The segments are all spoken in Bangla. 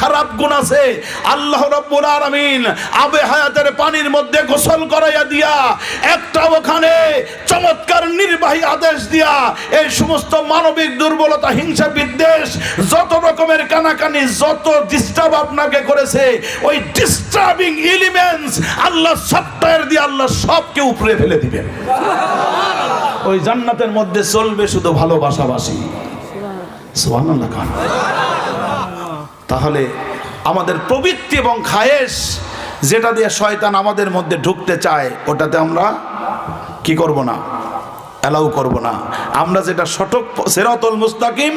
খারাপ গুণ আছে। আল্লাহ রাব্বুল আলামিন আবে হায়াতের পানির মধ্যে গোসল করাইয়া দিয়া একটা ওখানে চমৎকার নির্বাহী আদেশ দিয়া এই সমস্ত মানবিক দুর্বলতা, হিংসা, বিদ্বেষ, যত রকমের কানাকানি, যত ডিস্টার্ব আপনাকে করেছে, ওই ডিস্টার্বিং এলিমেন্টস আল্লাহ সফটওয়্যার দিয়ে আল্লাহ সবকে উপরে ফেলে দিবেন। ওই জান্নাতের মধ্যে চলবে শুধু ভালোবাসাবাসী। সুবহানাল্লাহ। তাহলে আমাদের প্রবৃত্তি এবং খায়েশ যেটা দিয়ে শয়তান আমাদের মধ্যে ঢুকতে চায়, ওটাতে আমরা কি করব না, অ্যালাউ করব না। আমরা যেটা সঠিক সিরাতুল মুস্তাকিম,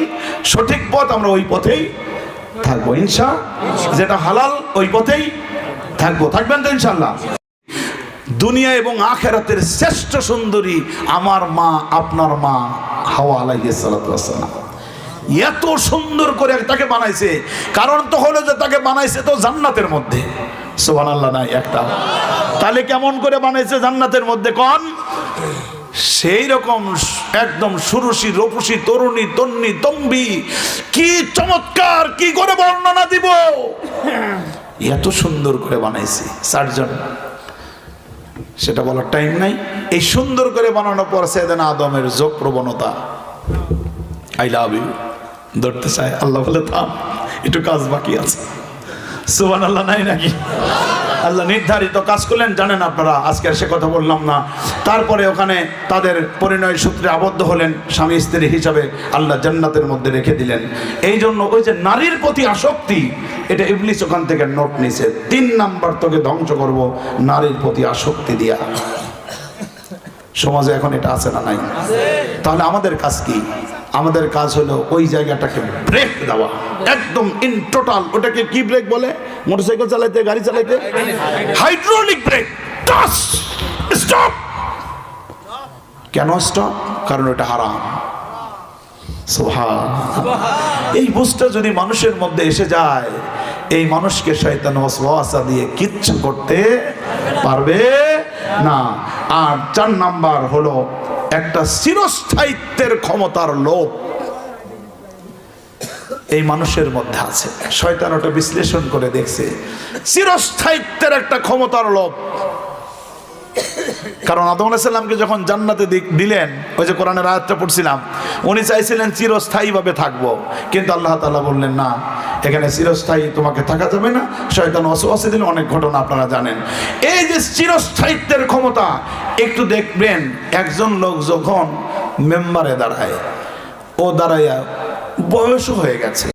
সঠিক পথ, আমরা ওই পথেই থাকবো ইনশাআল্লাহ। যেটা হালাল ওই পথেই থাকবো। থাকবেন তো ইনশাআল্লাহ? দুনিয়া এবং আখিরাতের শ্রেষ্ঠ সুন্দরী আমার মা, আপনার মা হাওয়া আলাইহিস সালাতু ওয়াস সালাম। এত সুন্দর করে তাকে বানাইছে, কারণ তো হলো যে তাকে বানাইছে তো জান্নাতের মধ্যে। সুবহানাল্লাহ নাই একটা? তাহলে কেমন করে বানাইছে জান্নাতের মধ্যে কোন? সেই রকম একদম সুরুষি, রূপসী, তরুণী, তন্নি, তম্বি, কি চমৎকার, কি করে বর্ণনা দিব। এত সুন্দর করে বানাইছে সার্জন, সেটা বলার টাইম নাই। এই সুন্দর করে বানানোর পর সাইয়েদনা আদমের যোগ প্রবণতা, আই লাভ ইউ ধরতে চায়। আল্লাহ বলে থাম, একটু কাজ বাকি আছে। সুবহানাল্লাহ নাই নাকি? আল্লাহ নির্ধারিত কাজ করলেন, জানেন আপনারা, আজকে সে কথা বললাম না। তারপরে ওখানে তাদের পরিণয় সূত্রে আবদ্ধ হলেন, স্বামী স্ত্রী হিসাবে আল্লাহ জান্নাতের মধ্যে রেখে দিলেন। এই জন্য ওই যে নারীর প্রতি আসক্তি, এটা ইবলিস ওখান থেকে নোট নিছে। 3 নাম্বার তোকে ধ্বংস করব নারীর প্রতি আসক্তি দিয়া। সমাজে এখন এটা আছে না নাই? তাহলে আমাদের কাজ কি? আমাদের কাজ হলো ওই জায়গাটাকে ব্রেক দেওয়া, একদম ইন টোটাল। ওটাকে কি ব্রেক বলে? মোটরসাইকেল চালাইতে, গাড়ি চালাইতে হাইড্রোলিক ব্রেক। স্টপ। কেন স্টপ? কারণ ওটা হারাম। সুবহান। এই বুঝটা যদি মানুষের মধ্যে এসে যায়, এই মানুষকে শয়তান ওয়াসওয়াসা দিয়ে কিচ্ছু করতে পারবে না। আর 4 নাম্বার হলো একটা চিরস্থায়িত্বের ক্ষমতার লোভ এই মানুষের মধ্যে আছে। শয়তান ওটা বিশ্লেষণ করে দেখছে, চিরস্থায়িত্বের একটা ক্ষমতার লোভ। কারণ আদম আলাইহিস সালামকে যখন জান্নাতে দিলেন, ওই যে কোরআনের আয়াতটা পড়ছিলাম, উনি চাইছিলেন চিরস্থায়ীভাবে থাকবো, কিন্তু আল্লাহ তাআলা বললেন না, এখানে চিরস্থায়ী তোমাকে থাকা যাবে না। শয়তান ওয়াসওয়াসা দিলে অনেক ঘটনা আপনারা জানেন। এই যে চিরস্থায়িত্বের ক্ষমতা, একটু দেখবেন একজন লোক যখন মেম্বারে দাঁড়ায়, ও দাঁড়াইয়া বয়স হয়ে গেছে,